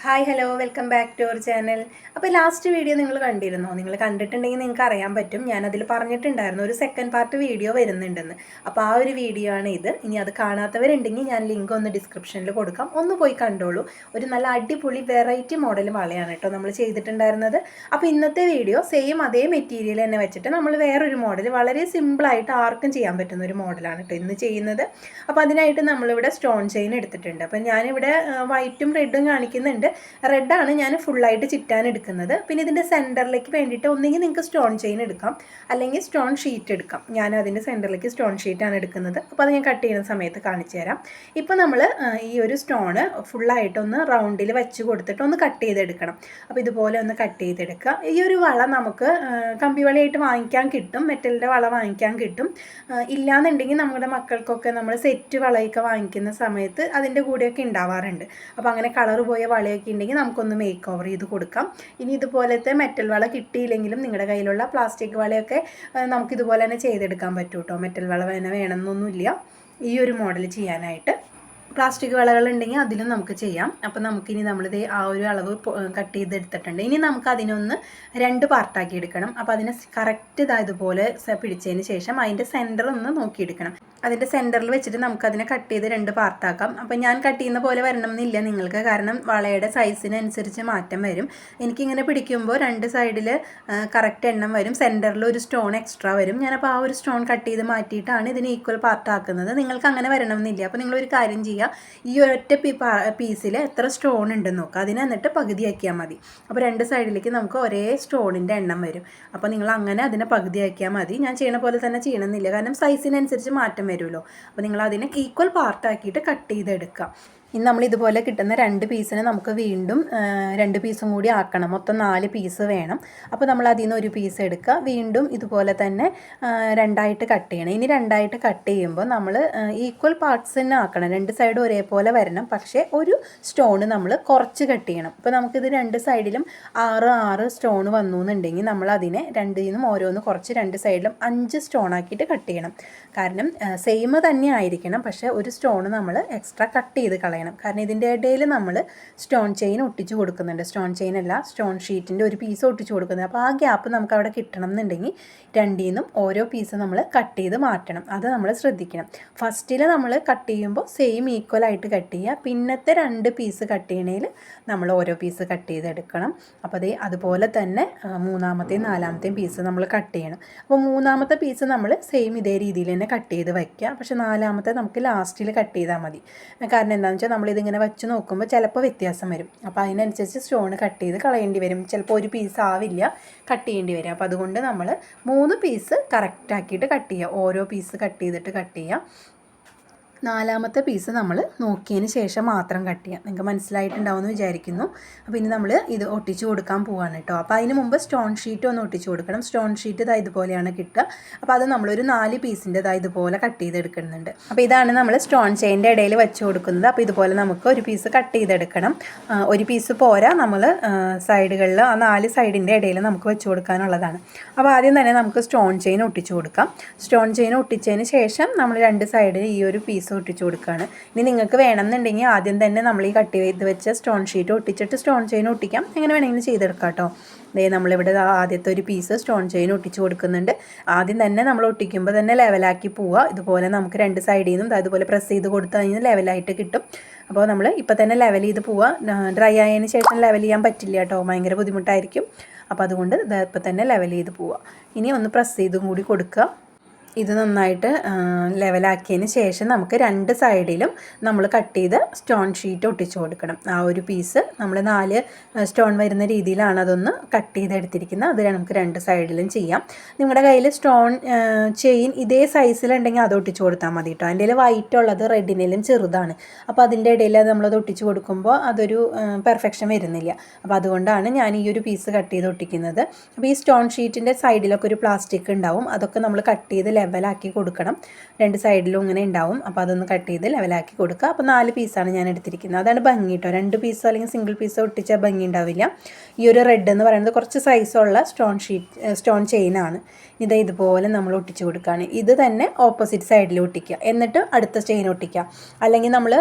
Hi hello welcome back to our channel. അപ്പോൾ last video നിങ്ങൾ കണ്ടിരുന്നോ? നിങ്ങൾ കണ്ടിട്ടുണ്ടെങ്കിൽ നിങ്ങൾക്ക് അറിയാൻ പറ്റും. ഞാനതിൽ പറഞ്ഞിട്ടുണ്ടായിരുന്നു ഒരു സെക്കൻഡ് പാർട്ട് വീഡിയോ വരുന്നുണ്ടെന്ന്. അപ്പോൾ ആ ഒരു വീഡിയോ ആണ് ഇത്. ഇനി അത് കാണാത്തവരുണ്ടെങ്കിൽ ഞാൻ ലിങ്ക് ഒന്ന് ഡിസ്ക്രിപ്ഷനിൽ കൊടുക്കാം, ഒന്ന് പോയി കണ്ടോളൂ. ഒരു നല്ല അടിപൊളി വെറൈറ്റി മോഡൽ വളയാണ് കേട്ടോ നമ്മൾ ചെയ്തിട്ടുണ്ടായിരുന്നത്. അപ്പോൾ ഇന്നത്തെ വീഡിയോ സെയിം അതേ മെറ്റീരിയൽ തന്നെ വെച്ചിട്ട് നമ്മൾ വേറൊരു മോഡൽ വളരെ സിമ്പിളായിട്ട് ആർക്കും ചെയ്യാൻ പറ്റുന്ന ഒരു മോഡലാണ് കേട്ടോ ഇന്ന് ചെയ്യുന്നത്. അപ്പോൾ അതിനായിട്ട് നമ്മളിവിടെ സ്റ്റോൺ ചെയിൻ എടുത്തിട്ടുണ്ട്. അപ്പോൾ ഞാനിവിടെ വൈറ്റും റെഡും കാണിക്കുന്നുണ്ട്. റെഡാണ് ഞാൻ ഫുള്ളായിട്ട് ചിറ്റാൻ എടുക്കുന്നത്. പിന്നെ ഇതിൻ്റെ സെൻറ്ററിലേക്ക് വേണ്ടിയിട്ട് ഒന്നെങ്കിൽ നിങ്ങൾക്ക് സ്റ്റോൺ ചെയിൻ എടുക്കാം, അല്ലെങ്കിൽ സ്റ്റോൺ ഷീറ്റ് എടുക്കാം. ഞാൻ അതിൻ്റെ സെൻറ്ററിലേക്ക് സ്റ്റോൺ ഷീറ്റാണ് എടുക്കുന്നത്. അപ്പോൾ അത് ഞാൻ കട്ട് ചെയ്യുന്ന സമയത്ത് കാണിച്ചു തരാം. ഇപ്പോൾ നമ്മൾ ഈ ഒരു സ്റ്റോണ് ഫുള്ളായിട്ടൊന്ന് റൗണ്ടിൽ വെച്ച് കൊടുത്തിട്ട് ഒന്ന് കട്ട് ചെയ്തെടുക്കണം. അപ്പോൾ ഇതുപോലെ ഒന്ന് കട്ട് ചെയ്തെടുക്കുക. ഈ ഒരു വള നമുക്ക് കമ്പി വളയായിട്ട് വാങ്ങിക്കാൻ കിട്ടും, മെറ്റലിൻ്റെ വള വാങ്ങിക്കാൻ കിട്ടും. ഇല്ലാന്നുണ്ടെങ്കിൽ നമ്മുടെ മക്കൾക്കൊക്കെ നമ്മൾ സെറ്റ് വളയൊക്കെ വാങ്ങിക്കുന്ന സമയത്ത് അതിൻ്റെ കൂടെയൊക്കെ ഉണ്ടാവാറുണ്ട്. അപ്പോൾ അങ്ങനെ കളർ പോയ വളയൊക്കെ ഉണ്ടെങ്കിൽ നമുക്കൊന്ന് മേക്ക് ഓവർ ചെയ്ത് കൊടുക്കാം. ഇനി ഇതുപോലത്തെ മെറ്റൽ വള കിട്ടിയില്ലെങ്കിലും നിങ്ങളുടെ കയ്യിലുള്ള പ്ലാസ്റ്റിക് വളയൊക്കെ നമുക്കിതുപോലെ തന്നെ ചെയ്തെടുക്കാൻ പറ്റും കേട്ടോ. മെറ്റൽ വള തന്നെ വേണമെന്നൊന്നുമില്ല ഈ ഒരു മോഡൽ ചെയ്യാനായിട്ട്. പ്ലാസ്റ്റിക് വളകളുണ്ടെങ്കിൽ അതിലും നമുക്ക് ചെയ്യാം. അപ്പോൾ നമുക്കിനി നമ്മളിത് ആ ഒരു അളവ് കട്ട് ചെയ്തെടുത്തിട്ടുണ്ട്. ഇനി നമുക്ക് അതിനൊന്ന് 2 പാർട്ടാക്കി എടുക്കണം. അപ്പോൾ അതിനെ കറക്റ്റ് ഇതുപോലെ പിടിച്ചതിന് ശേഷം അതിൻ്റെ സെൻറ്റർ ഒന്ന് നോക്കിയെടുക്കണം. അതിൻ്റെ സെൻറ്ററിൽ വെച്ചിട്ട് നമുക്കതിനെ കട്ട് ചെയ്ത് 2 പാർട്ടാക്കാം. അപ്പോൾ ഞാൻ കട്ട് ചെയ്യുന്ന പോലെ വരണം എന്നില്ല നിങ്ങൾക്ക്, കാരണം വളയുടെ സൈസിനനുസരിച്ച് മാറ്റം വരും. എനിക്കിങ്ങനെ പിടിക്കുമ്പോൾ 2 സൈഡിൽ കറക്റ്റ് എണ്ണം വരും, സെൻറ്ററിൽ ഒരു സ്റ്റോൺ എക്സ്ട്രാ വരും. ഞാനപ്പോൾ ആ ഒരു സ്റ്റോൺ കട്ട് ചെയ്ത് മാറ്റിയിട്ടാണ് ഇതിന് ഈക്വൽ പാർട്ടാക്കുന്നത്. നിങ്ങൾക്ക് അങ്ങനെ വരണം എന്നില്ല. അപ്പോൾ നിങ്ങളൊരു കാര്യം ചെയ്യുക, ഈ ഒരൊറ്റ പീസിൽ എത്ര സ്റ്റോൺ ഉണ്ടെന്ന് നോക്കുക, അതിനെ എന്നിട്ട് പകുതിയാക്കിയാൽ മതി. അപ്പോൾ 2 സൈഡിലേക്ക് നമുക്ക് ഒരേ സ്റ്റോണിൻ്റെ എണ്ണം വരും. അപ്പോൾ നിങ്ങൾ അങ്ങനെ അതിനെ പകുതിയാക്കിയാൽ മതി. ഞാൻ ചെയ്യണ പോലെ തന്നെ ചെയ്യണമെന്നില്ല, കാരണം സൈസിനനുസരിച്ച് മാറ്റം വരുമല്ലോ. അപ്പോൾ നിങ്ങൾ അതിനെ ഈക്വൽ പാർട്ടാക്കിയിട്ട് കട്ട് ചെയ്തെടുക്കുക. ഇനി നമ്മൾ ഇതുപോലെ കിട്ടുന്ന 2 പീസിനെ നമുക്ക് വീണ്ടും 2 പീസും കൂടി ആക്കണം. മൊത്തം 4 പീസ് വേണം. അപ്പോൾ നമ്മൾ അതിൽ നിന്ന് ഒരു പീസ് എടുക്കുക, വീണ്ടും ഇതുപോലെ തന്നെ 2ആയിട്ട് കട്ട് ചെയ്യണം. ഇനി 2ആയിട്ട് കട്ട് ചെയ്യുമ്പോൾ നമ്മൾ ഈക്വൽ പാർട്സ് തന്നെ ആക്കണം. 2 സൈഡും ഒരേപോലെ വരണം, പക്ഷേ ഒരു സ്റ്റോണ് നമ്മൾ കുറച്ച് കട്ട് ചെയ്യണം. ഇപ്പോൾ നമുക്കിത് 2 സൈഡിലും 6 സ്റ്റോൺ വന്നു എന്നുണ്ടെങ്കിൽ നമ്മൾ അതിനെ 2ൽ നിന്നും ഓരോന്ന് കുറച്ച് 2 സൈഡിലും 5 സ്റ്റോൺ ആക്കിയിട്ട് കട്ട് ചെയ്യണം. കാരണം സെയിം തന്നെ ആയിരിക്കണം, പക്ഷേ ഒരു സ്റ്റോൺ നമ്മൾ എക്സ്ട്രാ കട്ട് ചെയ്ത് കളയണം. കാരണം ഇതിൻ്റെ ഇടയിൽ നമ്മൾ സ്റ്റോൺ ചെയിൻ ഒട്ടിച്ച് കൊടുക്കുന്നുണ്ട്. സ്റ്റോൺ ചെയിൻ അല്ല, സ്റ്റോൺ ഷീറ്റിൻ്റെ ഒരു പീസ് ഒട്ടിച്ച് കൊടുക്കുന്നത്. അപ്പോൾ ആ ഗ്യാപ്പ് നമുക്ക് അവിടെ കിട്ടണം എന്നുണ്ടെങ്കിൽ 2ൽ നിന്നും ഓരോ പീസ് നമ്മൾ കട്ട് ചെയ്ത് മാറ്റണം. അത് നമ്മൾ ശ്രദ്ധിക്കണം. ഫസ്റ്റിൽ നമ്മൾ കട്ട് ചെയ്യുമ്പോൾ സെയിം ഈക്വലായിട്ട് കട്ട് ചെയ്യുക. പിന്നത്തെ 2 പീസ് കട്ട് ചെയ്യണേൽ നമ്മൾ ഓരോ പീസ് കട്ട് ചെയ്തെടുക്കണം. അപ്പോൾ അതുപോലെ തന്നെ 3ാമത്തെയും 4ാമത്തെയും പീസ് നമ്മൾ കട്ട് ചെയ്യണം. അപ്പോൾ 3ാമത്തെ പീസ് നമ്മൾ സെയിം ഇതേ രീതിയിൽ തന്നെ കട്ട് ചെയ്ത് വയ്ക്കുക. പക്ഷേ 4ാമത്തെ നമുക്ക് ലാസ്റ്റിൽ കട്ട് ചെയ്താൽ മതി. കാരണം എന്താണെന്ന് വെച്ചാൽ നമ്മളിതിങ്ങനെ വെച്ച് നോക്കുമ്പോൾ ചിലപ്പോൾ വ്യത്യാസം വരും. അപ്പോൾ അതിനനുസരിച്ച് സ്റ്റോൺ കട്ട് ചെയ്ത് കളയേണ്ടി വരും. ചിലപ്പോൾ ഒരു പീസ് ആവില്ല, കട്ട് ചെയ്യേണ്ടി വരും. അപ്പോൾ അതുകൊണ്ട് നമ്മൾ 3 പീസ് കറക്റ്റാക്കിയിട്ട് കട്ട് ചെയ്യുക. ഓരോ പീസ് കട്ട് ചെയ്തിട്ട് കട്ട് ചെയ്യുക. 4ാമത്തെ പീസ് നമ്മൾ നോക്കിയതിന് ശേഷം മാത്രം കട്ട് ചെയ്യാം. നിങ്ങൾക്ക് മനസ്സിലായിട്ടുണ്ടാവുമെന്ന് വിചാരിക്കുന്നു. അപ്പോൾ ഇനി നമ്മൾ ഇത് ഒട്ടിച്ച് കൊടുക്കാൻ പോവാണ് കേട്ടോ. അപ്പോൾ അതിന് മുമ്പ് സ്റ്റോൺ ഷീറ്റ് ഒന്ന് ഒട്ടിച്ച് കൊടുക്കണം. സ്റ്റോൺ ഷീറ്റ് ഇതുപോലെയാണ് കിട്ടുക. അപ്പോൾ അത് നമ്മളൊരു 4 പീസിൻ്റെ ഇതുപോലെ കട്ട് ചെയ്തെടുക്കുന്നുണ്ട്. അപ്പോൾ ഇതാണ് നമ്മൾ സ്റ്റോൺ ചെയിൻ്റെ ഇടയിൽ വെച്ച് കൊടുക്കുന്നത്. അപ്പോൾ ഇതുപോലെ നമുക്ക് ഒരു പീസ് കട്ട് ചെയ്തെടുക്കണം. ഒരു പീസ് പോരാ, നമ്മൾ സൈഡുകളിൽ ആ 4 സൈഡിൻ്റെ ഇടയിൽ നമുക്ക് വെച്ച് കൊടുക്കാനുള്ളതാണ്. അപ്പോൾ ആദ്യം തന്നെ നമുക്ക് സ്റ്റോൺ ചെയിൻ ഒട്ടിച്ച് കൊടുക്കാം. സ്റ്റോൺ ചെയിൻ ഒട്ടിച്ചതിന് ശേഷം നമ്മൾ 2 സൈഡിൽ ഈ ഒരു പീസ് ഒട്ടിച്ച് കൊടുക്കുകയാണ്. ഇനി നിങ്ങൾക്ക് വേണമെന്നുണ്ടെങ്കിൽ ആദ്യം തന്നെ നമ്മൾ ഈ കട്ട് ചെയ്ത് വെച്ച സ്റ്റോൺ ഷീറ്റ് ഒട്ടിച്ചിട്ട് സ്റ്റോൺ ചെയിൻ ഒട്ടിക്കാം. എങ്ങനെ വേണമെങ്കിലും ചെയ്തെടുക്കാം കേട്ടോ. നമ്മളിവിടെ ആദ്യത്തെ ഒരു പീസ് സ്റ്റോൺ ചെയിൻ ഒട്ടിച്ച് കൊടുക്കുന്നുണ്ട്. ആദ്യം തന്നെ നമ്മൾ ഒട്ടിക്കുമ്പോൾ തന്നെ ലെവലാക്കി പോവുക. ഇതുപോലെ നമുക്ക് 2 സൈഡിൽ നിന്നും അതുപോലെ പ്രസ് ചെയ്ത് കൊടുത്തു കഴിഞ്ഞാൽ ലെവലായിട്ട് കിട്ടും. അപ്പോൾ നമ്മൾ ഇപ്പോൾ തന്നെ ലെവൽ ചെയ്ത് പോവുക. ഡ്രൈ ആയതിന് ശേഷം ലെവൽ ചെയ്യാൻ പറ്റില്ല കേട്ടോ, ഭയങ്കര ബുദ്ധിമുട്ടായിരിക്കും. അപ്പോൾ അതുകൊണ്ട് ഇപ്പോൾ തന്നെ ലെവൽ ചെയ്ത് പോവുക. ഇനി ഒന്ന് പ്രസ് ചെയ്തും കൂടി കൊടുക്കുക. ഇത് നന്നായിട്ട് ലെവലാക്കിയതിന് ശേഷം നമുക്ക് 2 സൈഡിലും നമ്മൾ കട്ട് ചെയ്ത് സ്റ്റോൺ ഷീറ്റ് ഒട്ടിച്ച് കൊടുക്കണം. ആ ഒരു പീസ് നമ്മൾ 4 സ്റ്റോൺ വരുന്ന രീതിയിലാണ് അതൊന്ന് കട്ട് ചെയ്തെടുത്തിരിക്കുന്നത്. അത് നമുക്ക് 2 സൈഡിലും ചെയ്യാം. നിങ്ങളുടെ കയ്യിൽ സ്റ്റോൺ ചെയിൻ ഇതേ സൈസിലുണ്ടെങ്കിൽ അത് ഒട്ടിച്ച് കൊടുത്താൽ മതി കേട്ടോ. അതിൻ്റെ വൈറ്റ് ഉള്ളത് റെഡിനേലും ചെറുതാണ്. അപ്പോൾ അതിൻ്റെ ഇടയിൽ നമ്മളത് ഒട്ടിച്ച് കൊടുക്കുമ്പോൾ അതൊരു പെർഫെക്ഷൻ വരുന്നില്ല. അപ്പോൾ അതുകൊണ്ടാണ് ഞാൻ ഈ ഒരു പീസ് കട്ട് ചെയ്ത് ഒട്ടിക്കുന്നത്. അപ്പോൾ ഈ സ്റ്റോൺ ഷീറ്റിൻ്റെ സൈഡിലൊക്കെ ഒരു പ്ലാസ്റ്റിക് ഉണ്ടാവും. അതൊക്കെ നമ്മൾ കട്ട് ചെയ്ത് ലെവലാക്കി കൊടുക്കണം. 2 സൈഡിലും ഇങ്ങനെ ഉണ്ടാവും. അപ്പോൾ അതൊന്ന് കട്ട് ചെയ്ത് ലെവലാക്കി കൊടുക്കുക. അപ്പോൾ 4 പീസാണ് ഞാൻ എടുത്തിരിക്കുന്നത്. അതാണ് ഭംഗി കേട്ടോ. 2 പീസോ അല്ലെങ്കിൽ സിംഗിൾ പീസോ ഒട്ടിച്ചാൽ ഭംഗി ഉണ്ടാവില്ല. ഈ ഒരു റെഡ് എന്ന് പറയുന്നത് കുറച്ച് സൈസുള്ള സ്റ്റോൺ ചെയിനാണ്. ഇത് ഇതുപോലെ നമ്മൾ ഒട്ടിച്ചു കൊടുക്കുകയാണ്. ഇത് തന്നെ ഓപ്പോസിറ്റ് സൈഡിൽ ഒട്ടിക്കുക, എന്നിട്ട് അടുത്ത ചെയിൻ ഒട്ടിക്കുക. അല്ലെങ്കിൽ നമ്മൾ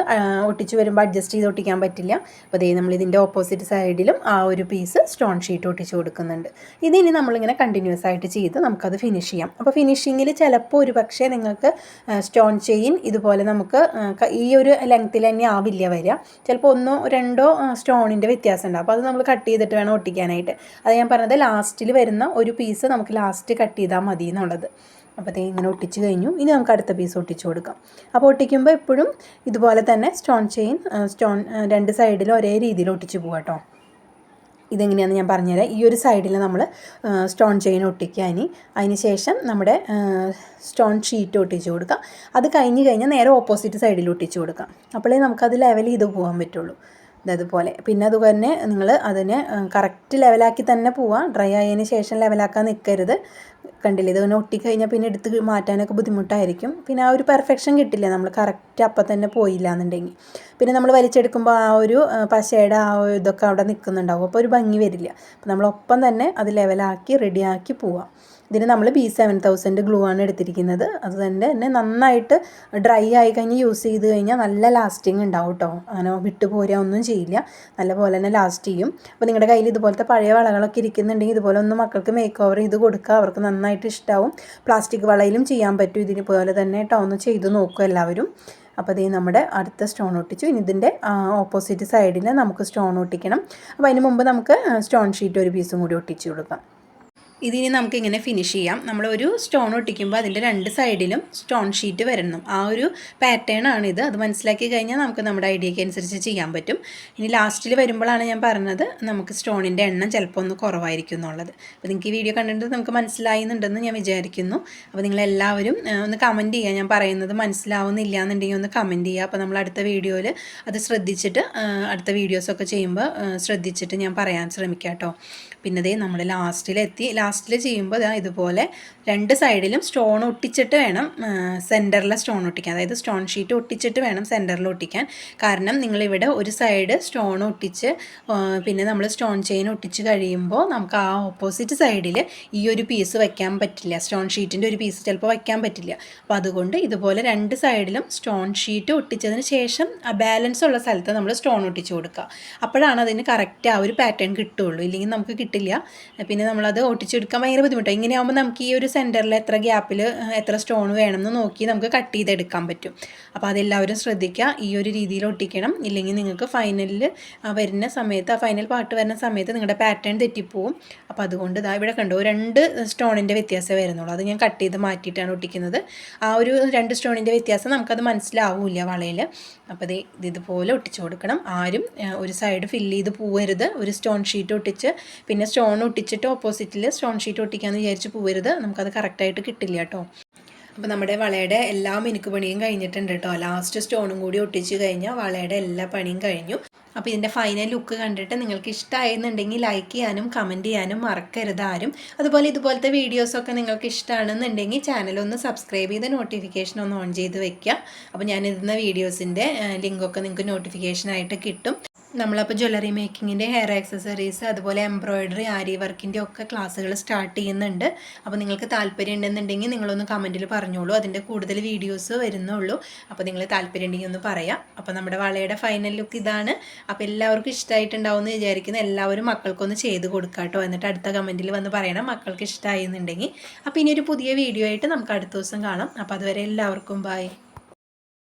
ഒട്ടിച്ച് വരുമ്പോൾ അഡ്ജസ്റ്റ് ചെയ്ത് ഒട്ടിക്കാൻ പറ്റില്ല. അപ്പോൾ ഇതേ നമ്മൾ ഇതിൻ്റെ ഓപ്പോസിറ്റ് സൈഡിലും ആ ഒരു പീസ് സ്റ്റോൺ ഷീറ്റ് ഒട്ടിച്ച് കൊടുക്കുന്നുണ്ട്. ഇതിനി നമ്മളിങ്ങനെ കണ്ടിന്യൂസ് ആയിട്ട് ചെയ്ത് നമുക്കത് ഫിനിഷ് ചെയ്യാം. അപ്പോൾ ഫിനിഷിങ്ങിൽ ചിലപ്പോൾ ഒരു പക്ഷേ നിങ്ങൾക്ക് സ്റ്റോൺ ചെയിൻ ഇതുപോലെ നമുക്ക് ഈ ഒരു ലെങ്ത്തിൽ തന്നെ ആവില്ല വരിക. ചിലപ്പോൾ 1-2 സ്റ്റോണിൻ്റെ വ്യത്യാസം ഉണ്ടാവും. അപ്പോൾ അത് നമ്മൾ കട്ട് ചെയ്തിട്ട് വേണം ഒട്ടിക്കാനായിട്ട്. അത് ഞാൻ പറഞ്ഞത് ലാസ്റ്റിൽ വരുന്ന ഒരു പീസ് നമുക്ക് ലാസ്റ്റ് കട്ട് ചെയ്താൽ മതി എന്നുള്ളത്. അപ്പോൾ അത് ഇങ്ങനെ ഒട്ടിച്ച് കഴിഞ്ഞു. ഇനി നമുക്ക് അടുത്ത പീസ് ഒട്ടിച്ച് കൊടുക്കാം. അപ്പോൾ ഒട്ടിക്കുമ്പോൾ എപ്പോഴും ഇതുപോലെ തന്നെ സ്റ്റോൺ ചെയിൻ രണ്ട് സൈഡിലും ഒരേ രീതിയിൽ ഒട്ടിച്ച് പോകാം കേട്ടോ. ഇതെങ്ങനെയാണെന്ന് ഞാൻ പറഞ്ഞുതരാം. ഈ ഒരു സൈഡിൽ നമ്മൾ സ്റ്റോൺ ചെയിൻ ഒട്ടിക്കുക. അതിന് ശേഷം നമ്മുടെ സ്റ്റോൺ ഷീറ്റ് ഒട്ടിച്ച് കൊടുക്കാം. അത് കഴിഞ്ഞാൽ നേരെ ഓപ്പോസിറ്റ് സൈഡിൽ ഒട്ടിച്ച് കൊടുക്കാം. അപ്പോഴേ നമുക്കത് ലെവൽ ചെയ്ത് പോകാൻ പറ്റുള്ളൂ. ഇതുപോലെ. പിന്നെ അതുപോലെ നിങ്ങൾ അതിനെ കറക്റ്റ് ലെവലാക്കി തന്നെ പോവുക. ഡ്രൈ ആയതിന് ശേഷം ലെവലാക്കാൻ നിൽക്കരുത്. കണ്ടില്ലേ, ഇതിങ്ങനെ ഒട്ടിക്കഴിഞ്ഞാൽ പിന്നെ എടുത്ത് മാറ്റാനൊക്കെ ബുദ്ധിമുട്ടായിരിക്കും. പിന്നെ ആ ഒരു പെർഫെക്ഷൻ കിട്ടില്ല നമ്മൾ കറക്റ്റ് അപ്പം തന്നെ പോയില്ല എന്നുണ്ടെങ്കിൽ. പിന്നെ നമ്മൾ വലിച്ചെടുക്കുമ്പോൾ ആ ഒരു പശയുടെ ആ ഇതൊക്കെ അവിടെ നിൽക്കുന്നുണ്ടാവും. അപ്പോൾ ഒരു ഭംഗി വരില്ല. അപ്പോൾ നമ്മളൊപ്പം തന്നെ അത് ലെവലാക്കി റെഡിയാക്കി പോവാം. ഇതിന് നമ്മൾ B7000 ഗ്ലൂ ആണ് എടുത്തിരിക്കുന്നത്. അത് തന്നെ നന്നായിട്ട് ഡ്രൈ ആയി കഴിഞ്ഞ് യൂസ് ചെയ്ത് കഴിഞ്ഞാൽ നല്ല ലാസ്റ്റിംഗ് ഉണ്ടാവും കേട്ടോ. അങ്ങനെ വിട്ടുപോരാ ഒന്നും ചെയ്യില്ല, നല്ലപോലെ തന്നെ ലാസ്റ്റ് ചെയ്യും. അപ്പോൾ നിങ്ങളുടെ കയ്യിൽ ഇതുപോലത്തെ പഴയ വളകളൊക്കെ ഇരിക്കുന്നുണ്ടെങ്കിൽ ഇതുപോലെ ഒന്ന് മക്കൾക്ക് മേക്ക് ഓവർ ചെയ്ത് കൊടുക്കുക. അവർക്ക് നന്നായിട്ട് ഇഷ്ടമാവും. പ്ലാസ്റ്റിക് വളയിലും ചെയ്യാൻ പറ്റും. ഇതിനുപോലെ തന്നെ കേട്ടോ, ഒന്ന് ചെയ്ത് നോക്കും എല്ലാവരും. അപ്പോൾ അതേ നമ്മുടെ അടുത്ത സ്റ്റോൺ ഒട്ടിച്ചു. ഇനി ഇതിൻ്റെ ഓപ്പോസിറ്റ് സൈഡിൽ നമുക്ക് സ്റ്റോൺ ഒട്ടിക്കണം. അപ്പോൾ അതിന് മുമ്പ് നമുക്ക് സ്റ്റോൺ ഷീറ്റ് ഒരു പീസും കൂടി ഒട്ടിച്ചു കൊടുക്കാം. ഇതിനി നമുക്കിങ്ങനെ ഫിനിഷ് ചെയ്യാം. നമ്മളൊരു സ്റ്റോൺ ഒട്ടിക്കുമ്പോൾ അതിൻ്റെ രണ്ട് സൈഡിലും സ്റ്റോൺ ഷീറ്റ് വരണം. ആ ഒരു പാറ്റേൺ ആണിത്. അത് മനസ്സിലാക്കി കഴിഞ്ഞാൽ നമുക്ക് നമ്മുടെ ഐഡിയയ്ക്ക് അനുസരിച്ച് ചെയ്യാൻ പറ്റും. ഇനി ലാസ്റ്റിൽ വരുമ്പോഴാണ് ഞാൻ പറഞ്ഞത് നമുക്ക് സ്റ്റോണിൻ്റെ എണ്ണം ചിലപ്പോൾ ഒന്ന് കുറവായിരിക്കും എന്നുള്ളത്. അപ്പോൾ നിങ്ങൾക്ക് ഈ വീഡിയോ കണ്ടിട്ട് നമുക്ക് മനസ്സിലാവുന്നുണ്ടെന്ന് ഞാൻ വിചാരിക്കുന്നു. അപ്പോൾ നിങ്ങളെല്ലാവരും ഒന്ന് കമൻറ്റ് ചെയ്യുക. ഞാൻ പറയുന്നത് മനസ്സിലാവുന്നില്ല എന്നുണ്ടെങ്കിൽ ഒന്ന് കമൻറ്റ് ചെയ്യുക. അപ്പോൾ നമ്മൾ അടുത്ത വീഡിയോയിൽ അത് ശ്രദ്ധിച്ചിട്ട് അടുത്ത വീഡിയോസൊക്കെ ചെയ്യുമ്പോൾ ശ്രദ്ധിച്ചിട്ട് ഞാൻ പറയാൻ ശ്രമിക്കാം കേട്ടോ. പിന്നെ അതേ നമ്മൾ ലാസ്റ്റിൽ ചെയ്യുമ്പോൾ ഇതുപോലെ രണ്ട് സൈഡിലും സ്റ്റോൺ ഒട്ടിച്ചിട്ട് വേണം സെൻറ്ററിലെ സ്റ്റോൺ ഒട്ടിക്കാൻ. അതായത് സ്റ്റോൺ ഷീറ്റ് ഒട്ടിച്ചിട്ട് വേണം സെൻറ്ററിൽ ഒട്ടിക്കാൻ. കാരണം നിങ്ങളിവിടെ ഒരു സൈഡ് സ്റ്റോൺ ഒട്ടിച്ച് പിന്നെ നമ്മൾ സ്റ്റോൺ ചെയിൻ ഒട്ടിച്ച് കഴിയുമ്പോൾ നമുക്ക് ആ ഓപ്പോസിറ്റ് സൈഡിൽ ഈ ഒരു പീസ് വയ്ക്കാൻ പറ്റില്ല. സ്റ്റോൺ ഷീറ്റിൻ്റെ ഒരു പീസ് ചിലപ്പോൾ വയ്ക്കാൻ പറ്റില്ല. അപ്പോൾ അതുകൊണ്ട് ഇതുപോലെ രണ്ട് സൈഡിലും സ്റ്റോൺ ഷീറ്റ് ഒട്ടിച്ചതിന് ശേഷം ആ ബാലൻസ് ഉള്ള സ്ഥലത്ത് നമ്മൾ സ്റ്റോൺ ഒട്ടിച്ച് കൊടുക്കുക. അപ്പോഴാണ് അതിന് കറക്റ്റ് ആ ഒരു പാറ്റേൺ കിട്ടുള്ളൂ. ഇല്ലെങ്കിൽ നമുക്ക് കിട്ടില്ല. പിന്നെ നമ്മളത് ഒട്ടിച്ചെടുക്കാൻ ഭയങ്കര ബുദ്ധിമുട്ടാണ്. ഇങ്ങനെയാകുമ്പോൾ നമുക്ക് ഈ ഒരു സെൻറ്ററിൽ എത്ര ഗ്യാപ്പിൽ എത്ര സ്റ്റോൺ വേണമെന്ന് നോക്കി നമുക്ക് കട്ട് ചെയ്തെടുക്കാൻ പറ്റും. അപ്പോൾ അതെല്ലാവരും ശ്രദ്ധിക്കുക. ഈ ഒരു രീതിയിൽ ഒട്ടിക്കണം. ഇല്ലെങ്കിൽ നിങ്ങൾക്ക് ഫൈനലിൽ വരുന്ന സമയത്ത് ആ ഫൈനൽ പാർട്ട് വരുന്ന സമയത്ത് നിങ്ങളുടെ പാറ്റേൺ തെറ്റിപ്പോവും. അപ്പോൾ അതുകൊണ്ട് ഇവിടെ കണ്ടോ 2 സ്റ്റോണിൻ്റെ വ്യത്യാസം വരുന്നുള്ളൂ. അത് ഞാൻ കട്ട് ചെയ്ത് മാറ്റിയിട്ടാണ് ഒട്ടിക്കുന്നത്. ആ ഒരു 2 സ്റ്റോണിൻ്റെ വ്യത്യാസം നമുക്കത് മനസ്സിലാവില്ല വളയിൽ. അപ്പോൾ ഇതുപോലെ ഒട്ടിച്ചു കൊടുക്കണം. ആരും ഒരു സൈഡ് ഫില്ല് ചെയ്ത് പോവരുത്. ഒരു സ്റ്റോൺ ഷീറ്റ് ഒട്ടിച്ച് പിന്നെ സ്റ്റോൺ ഒട്ടിച്ചിട്ട് ഓപ്പോസിറ്റിൽ സ്റ്റോൺ ഷീറ്റ് ഒട്ടിക്കാമെന്ന് വിചാരിച്ച് പോവരുത്. നമുക്കത് കറക്റ്റായിട്ട് കിട്ടില്ല കേട്ടോ. അപ്പോൾ നമ്മുടെ വളയുടെ എല്ലാ മിനുക്ക് പണിയും കഴിഞ്ഞിട്ടുണ്ട് കേട്ടോ. ലാസ്റ്റ് സ്റ്റോണും കൂടി ഒട്ടിച്ച് കഴിഞ്ഞാൽ വളയുടെ എല്ലാ പണിയും കഴിഞ്ഞു. അപ്പോൾ ഇതിൻ്റെ ഫൈനൽ ലുക്ക് കണ്ടിട്ട് നിങ്ങൾക്ക് ഇഷ്ടമായെന്നുണ്ടെങ്കിൽ ലൈക്ക് ചെയ്യാനും കമൻറ്റ് ചെയ്യാനും മറക്കരുത് ആരും. അതുപോലെ ഇതുപോലത്തെ വീഡിയോസൊക്കെ നിങ്ങൾക്ക് ഇഷ്ടമാണെന്നുണ്ടെങ്കിൽ ചാനലൊന്ന് സബ്സ്ക്രൈബ് ചെയ്ത് നോട്ടിഫിക്കേഷൻ ഒന്ന് ഓൺ ചെയ്ത് വെക്കുക. അപ്പോൾ ഞാനിടുന്ന വീഡിയോസിൻ്റെ ലിങ്കൊക്കെ നിങ്ങൾക്ക് നോട്ടിഫിക്കേഷനായിട്ട് കിട്ടും. നമ്മളപ്പോൾ ജ്വല്ലറി മേക്കിങ്ങിൻ്റെ, ഹെയർ ആക്സസറീസ്, അതുപോലെ എംബ്രോയിഡറി, ആരി വർക്കിൻ്റെ ഒക്കെ ക്ലാസ്സുകൾ സ്റ്റാർട്ട് ചെയ്യുന്നുണ്ട്. അപ്പോൾ നിങ്ങൾക്ക് താല്പര്യം ഉണ്ടെന്നുണ്ടെങ്കിൽ നിങ്ങളൊന്ന് കമൻറ്റിൽ പറഞ്ഞോളൂ. അതിൻ്റെ കൂടുതൽ വീഡിയോസ് വരുന്നുള്ളൂ. അപ്പോൾ നിങ്ങൾ താല്പര്യം ഉണ്ടെങ്കിൽ ഒന്ന് പറയാം. അപ്പോൾ നമ്മുടെ വളയുടെ ഫൈനൽ ലുക്ക് ഇതാണ്. അപ്പോൾ എല്ലാവർക്കും ഇഷ്ടമായിട്ടുണ്ടാവും എന്ന് വിചാരിക്കുന്നു. എല്ലാവരും മക്കൾക്കൊന്ന് ചെയ്ത് കൊടുക്കുക കേട്ടോ. എന്നിട്ട് അടുത്ത കമൻറ്റിൽ വന്ന് പറയണം മക്കൾക്ക് ഇഷ്ടമായെന്നുണ്ടെങ്കിൽ. അപ്പോൾ ഇനി ഒരു പുതിയ വീഡിയോ ആയിട്ട് നമുക്ക് അടുത്ത ദിവസം കാണാം. അപ്പോൾ അതുവരെ എല്ലാവർക്കും ബൈ.